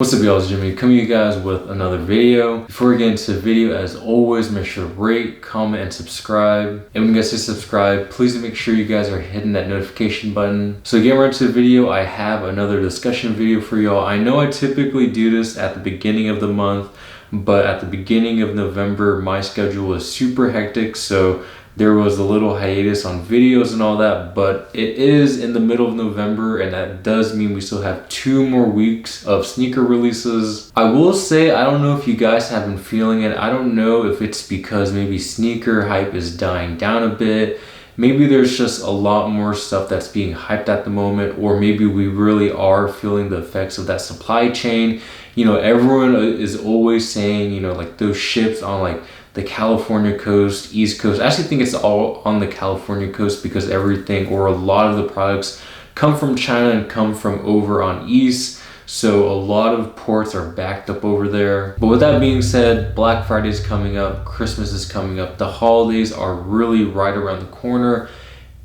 What's up, y'all? It's Jimmy coming to you guys with another video. Before we get into the video, as always, make sure to rate, comment, and subscribe. And when you guys say subscribe, please make sure you guys are hitting that notification button. So getting right to the video, I have another discussion video for y'all. I know I typically do this at the beginning of the month, but at the beginning of November, my schedule was super hectic, so there was a little hiatus on videos and all that, but it is in the middle of November, and that does mean we still have 2 more weeks of sneaker releases. I will say, I don't know if you guys have been feeling it. I don't know if it's because maybe sneaker hype is dying down a bit. Maybe there's just a lot more stuff that's being hyped at the moment, or maybe we really are feeling the effects of that supply chain. You know, everyone is always saying, you know, like those ships on like the California coast, East Coast. I actually think it's all on the California coast because everything or a lot of the products come from China and come from over on East. So a lot of ports are backed up over there. But with that being said, Black Friday is coming up, Christmas is coming up, the holidays are really right around the corner.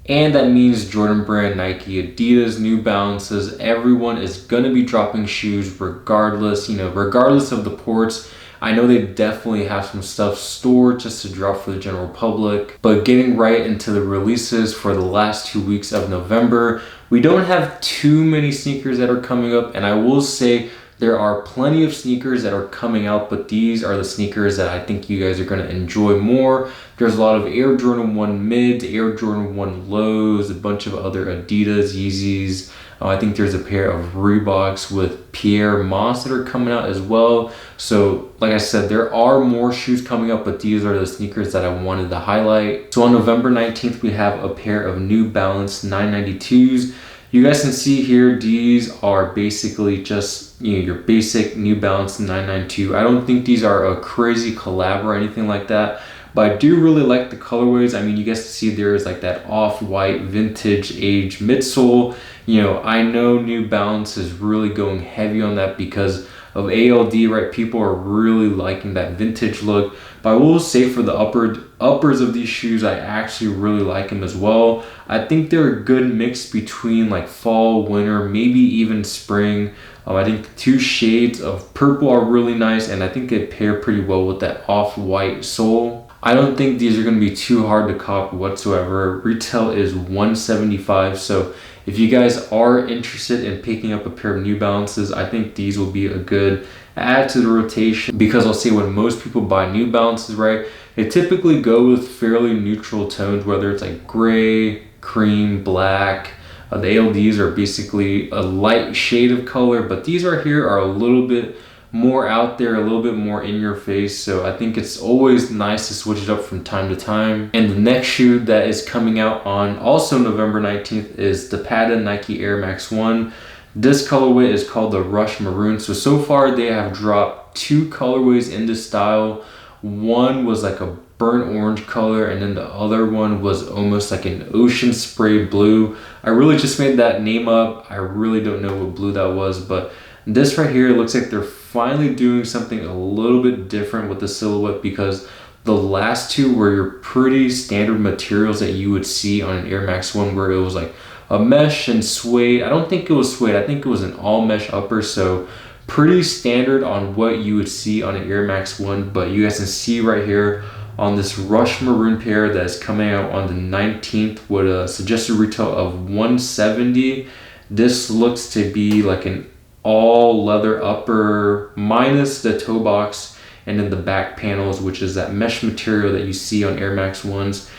And that means Jordan Brand, Nike, Adidas, New Balances, everyone is gonna be dropping shoes regardless, you know, regardless of the ports. I know they definitely have some stuff stored just to drop for the general public, but getting right into the releases for the last 2 weeks of November, we don't have too many sneakers that are coming up, and I will say there are plenty of sneakers that are coming out, but these are the sneakers that I think you guys are going to enjoy more. There's a lot of Air Jordan 1 mids, Air Jordan 1 lows, a bunch of other Adidas, Yeezys. I think there's a pair of Reeboks with Pierre Moss that are coming out as well. So like I said, there are more shoes coming up, but these are the sneakers that I wanted to highlight. So on November 19th, we have a pair of New Balance 992s. You guys can see here, these are basically just, you know, your basic New Balance 992. I don't think these are a crazy collab or anything like that, but I do really like the colorways. I mean, you guys can see there is like that off-white vintage age midsole. You know, I know New Balance is really going heavy on that because of ALD, right? People are really liking that vintage look. But I will say for the uppers of these shoes, I actually really like them as well. I think they're a good mix between like fall, winter, maybe even spring. I think the 2 shades of purple are really nice, and I think they pair pretty well with that off-white sole. I don't think these are going to be too hard to copy whatsoever. Retail is $175, so if you guys are interested in picking up a pair of New Balances, I think these will be a good add to the rotation, because I'll say when most people buy New Balances, right, they typically go with fairly neutral tones, whether it's like gray, cream, black. The ALDs are basically a light shade of color, but these right here are a little bit more out there, a little bit more in your face. So I think it's always nice to switch it up from time to time. And the next shoe that is coming out on also November 19th is the Patta Nike Air Max 1. This colorway is called the Rush Maroon. So far they have dropped 2 colorways in this style. One was like a burnt orange color, and then the other one was almost like an ocean spray blue. I really just made that name up. I really don't know what blue that was, but this right here looks like they're finally doing something a little bit different with the silhouette, because the last 2 were your pretty standard materials that you would see on an Air Max 1, where it was like a mesh and suede. I don't think it was suede. I think it was an all mesh upper. So pretty standard on what you would see on an Air Max 1. But you guys can see right here on this Rush Maroon pair that's coming out on the 19th with a suggested retail of $170. This looks to be like an all leather upper minus the toe box and then the back panels, which is that mesh material that you see on Air Max 1s.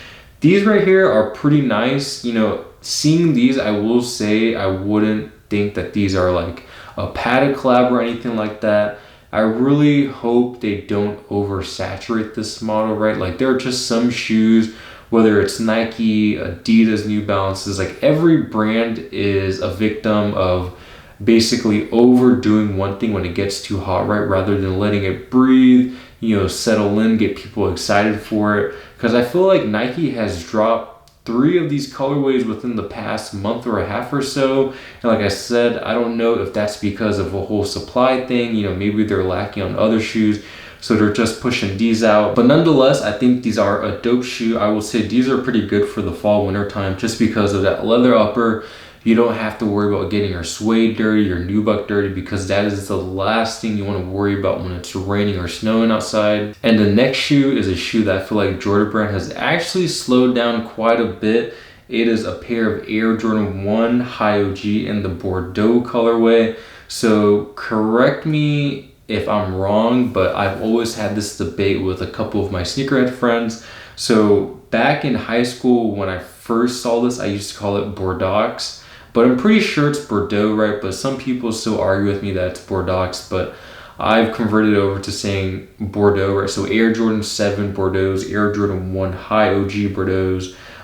These right here are pretty nice. You know, seeing these, I will say I wouldn't think that these are like a Patta collab or anything like that. I really hope they don't oversaturate this model, right? Like there are just some shoes, whether it's Nike, Adidas, New Balances, like every brand is a victim of basically overdoing one thing when it gets too hot, right? Rather than letting it breathe, you know, settle in, get people excited for it. Because I feel like Nike has dropped 3 of these colorways within the past month or a half or so. And like I said, I don't know if that's because of a whole supply thing. You know, maybe they're lacking on other shoes, so they're just pushing these out. But nonetheless, I think these are a dope shoe. I will say these are pretty good for the fall winter time, just because of that leather upper. You don't have to worry about getting your suede dirty, your nubuck dirty, because that is the last thing you want to worry about when it's raining or snowing outside. And the next shoe is a shoe that I feel like Jordan Brand has actually slowed down quite a bit. It is a pair of Air Jordan 1 High OG in the Bordeaux colorway. So correct me if I'm wrong, but I've always had this debate with a couple of my sneakerhead friends. So back in high school, when I first saw this, I used to call it Bordeaux, but I'm pretty sure it's Bordeaux, right? But some people still argue with me that it's Bordeaux, but I've converted over to saying Bordeaux, right? So Air Jordan 7 Bordeaux, Air Jordan 1 High OG Bordeaux,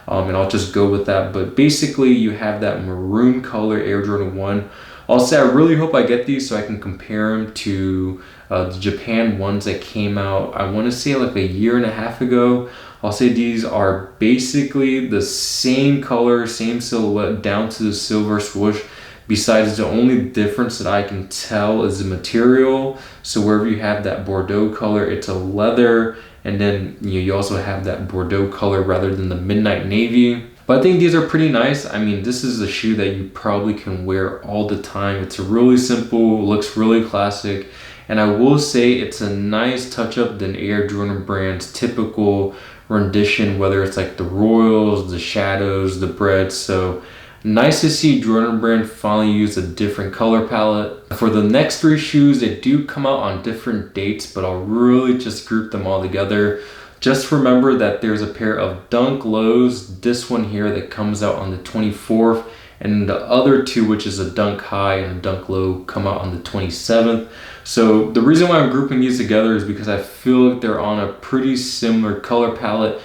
and I'll just go with that. But basically you have that maroon color Air Jordan 1. I'll say I really hope I get these so I can compare them to the Japan ones that came out, I want to say like a year and a half ago. I'll say these are basically the same color, same silhouette down to the silver swoosh. Besides, the only difference that I can tell is the material. So wherever you have that Bordeaux color, it's a leather, and then you also have that Bordeaux color rather than the midnight navy. But I think these are pretty nice. I mean, this is a shoe that you probably can wear all the time. It's really simple, looks really classic. And I will say it's a nice touch up than Air Jordan Brand's typical rendition, whether it's like the Royals, the Shadows, the Breads. So nice to see Jordan Brand finally use a different color palette. For the next three shoes, they do come out on different dates, but I'll really just group them all together. Just remember that there's a pair of Dunk Lows, this one here that comes out on the 24th, and the other two, which is a Dunk High and a Dunk Low, come out on the 27th. So the reason why I'm grouping these together is because I feel like they're on a pretty similar color palette.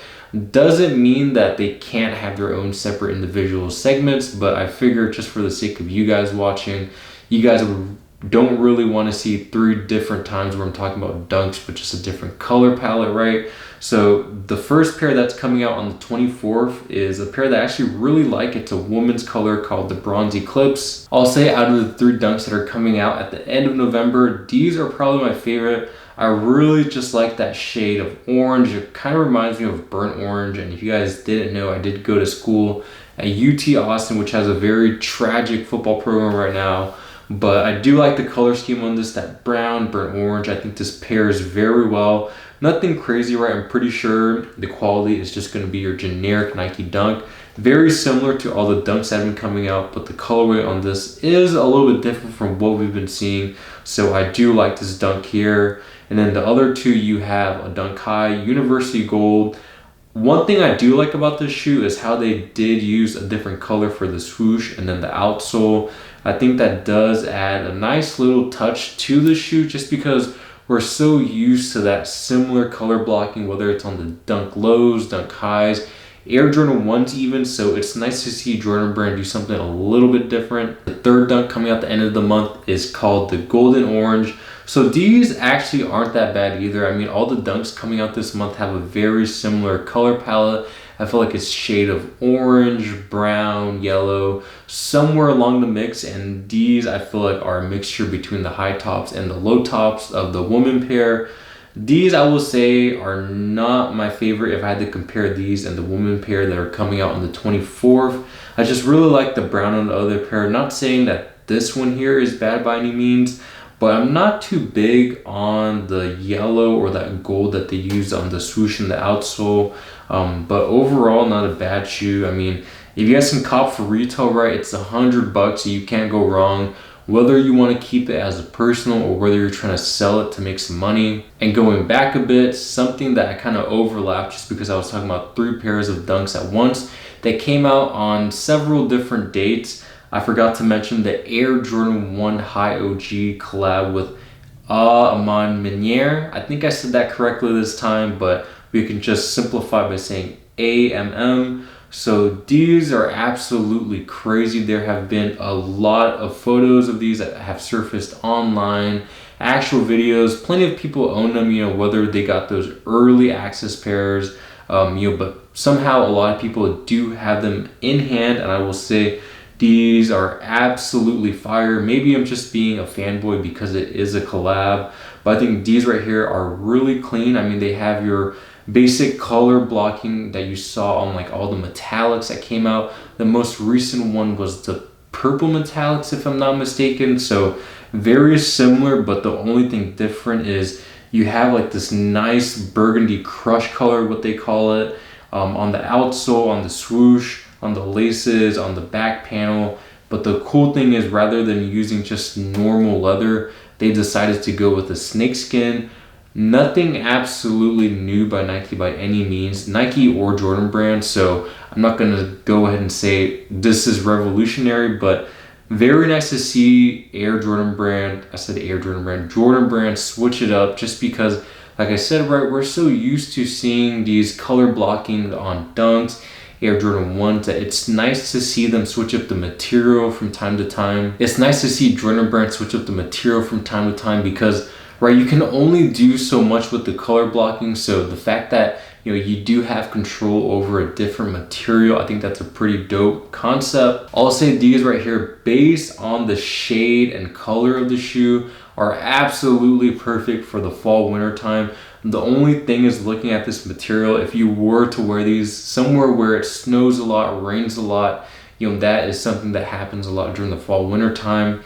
Doesn't mean that they can't have their own separate individual segments, but I figure just for the sake of you guys watching, you guys don't really want to see three different times where I'm talking about dunks, but just a different color palette, right? So the first pair that's coming out on the 24th is a pair that I actually really like. It's a woman's color called the Bronze Eclipse. I'll say out of the three dunks that are coming out at the end of November, these are probably my favorite. I really just like that shade of orange. It kind of reminds me of burnt orange. And if you guys didn't know, I did go to school at UT Austin, which has a very tragic football program right now. But I do like the color scheme on this, that brown, burnt orange. I think this pairs very well. Nothing crazy, right? I'm pretty sure the quality is just going to be your generic Nike Dunk. Very similar to all the dunks that have been coming out, but the colorway on this is a little bit different from what we've been seeing. So I do like this dunk here. And then the other two, you have a Dunk High, University Gold. One thing I do like about this shoe is how they did use a different color for the swoosh and then the outsole. I think that does add a nice little touch to the shoe just because we're so used to that similar color blocking, whether it's on the Dunk Lows, Dunk Highs, Air Jordan 1s even. So it's nice to see Jordan Brand do something a little bit different. The third dunk coming out the end of the month is called the Golden Orange. So these actually aren't that bad either. I mean, all the dunks coming out this month have a very similar color palette. I feel like it's shade of orange, brown, yellow, somewhere along the mix. And these I feel like are a mixture between the high tops and the low tops of the woman pair. These I will say are not my favorite if I had to compare these and the woman pair that are coming out on the 24th. I just really like the brown on the other pair. Not saying that this one here is bad by any means, but I'm not too big on the yellow or that gold that they use on the swoosh and the outsole. But overall, not a bad shoe. I mean, if you guys can cop for retail, right, it's $100, so you can't go wrong. Whether you want to keep it as a personal or whether you're trying to sell it to make some money. And going back a bit, something that I kind of overlapped just because I was talking about three pairs of dunks at once that came out on several different dates. I forgot to mention the Air Jordan 1 High OG collab with Amon Meniere. I think I said that correctly this time, but we can just simplify by saying AMM. So these are absolutely crazy. There have been a lot of photos of these that have surfaced online, actual videos. Plenty of people own them, you know, whether they got those early access pairs, you know, but somehow a lot of people do have them in hand. And I will say these are absolutely fire. Maybe I'm just being a fanboy because it is a collab, but I think these right here are really clean. I mean, they have your basic color blocking that you saw on like all the metallics that came out. The most recent one was the purple metallics if I'm not mistaken. So very similar, but the only thing different is you have like this nice burgundy crush color, what they call it, on the outsole, on the swoosh, on the laces, on the back panel. But the cool thing is, rather than using just normal leather, they decided to go with a snakeskin. Nothing absolutely new by Nike by any means, Nike or Jordan Brand. So I'm not gonna go ahead and say this is revolutionary, but very nice to see Jordan Brand switch it up, just because, like I said, right, we're so used to seeing these color blocking on Dunks, Air Jordan 1s, that it's nice to see them switch up the material from time to time. It's nice to see Jordan Brand switch up the material from time to time, because right, you can only do so much with the color blocking. So the fact that, you know, you do have control over a different material, I think that's a pretty dope concept. I'll say these right here, based on the shade and color of the shoe, are absolutely perfect for the fall winter time. The only thing is, looking at this material, if you were to wear these somewhere where it snows a lot, rains a lot, you know, that is something that happens a lot during the fall winter time.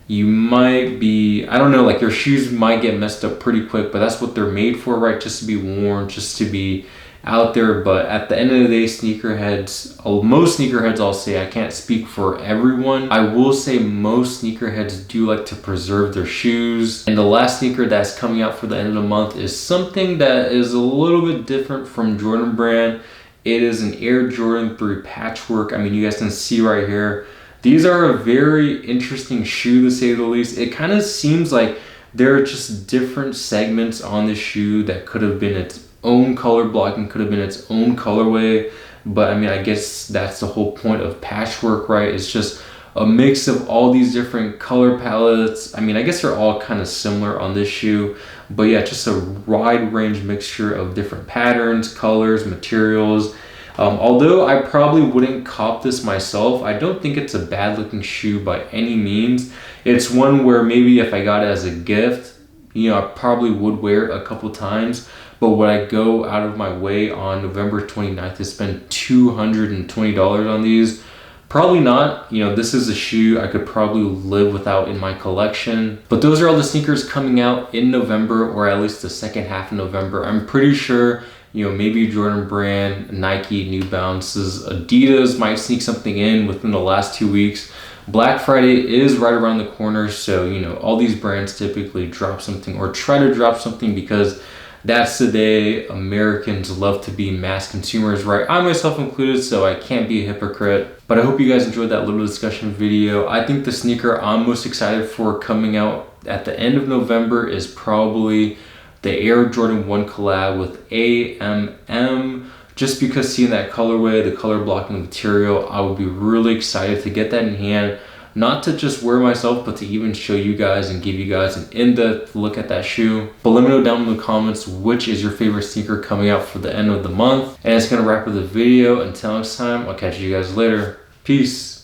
You might be, I don't know, like your shoes might get messed up pretty quick, but that's what they're made for, right? Just to be worn, just to be out there. But at the end of the day, sneakerheads, most sneakerheads, I'll say, I can't speak for everyone, I will say most sneakerheads do like to preserve their shoes. And the last sneaker that's coming out for the end of the month is something that is a little bit different from Jordan Brand. It is an Air Jordan 3 Patchwork. I mean, you guys can see right here, these are a very interesting shoe, to say the least. It kind of seems like there are just different segments on the shoe that could have been its own color blocking, could have been its own colorway. But I mean, I guess that's the whole point of Patchwork, right? It's just a mix of all these different color palettes. I mean, I guess they're all kind of similar on this shoe, but yeah, just a wide range mixture of different patterns, colors, materials. Although I probably wouldn't cop this myself, I don't think it's a bad looking shoe by any means. It's one where maybe if I got it as a gift, you know, I probably would wear it a couple times. But would I go out of my way on November 29th to spend $220 on these? Probably not. You know, this is a shoe I could probably live without in my collection. But those are all the sneakers coming out in November, or at least the second half of November. I'm pretty sure, you know, maybe Jordan Brand, Nike, New Balances, Adidas might sneak something in within the last 2 weeks. Black Friday is right around the corner, so, you know, all these brands typically drop something or try to drop something, because that's the day Americans love to be mass consumers, right? I myself included, so I can't be a hypocrite. But I hope you guys enjoyed that little discussion video. I think the sneaker I'm most excited for coming out at the end of November is probably the Air Jordan 1 collab with AMM. Just because seeing that colorway, the color blocking material, I would be really excited to get that in hand. Not to just wear myself, but to even show you guys and give you guys an in-depth look at that shoe. But let me know down in the comments which is your favorite sneaker coming out for the end of the month. And it's gonna wrap up the video. Until next time, I'll catch you guys later. Peace.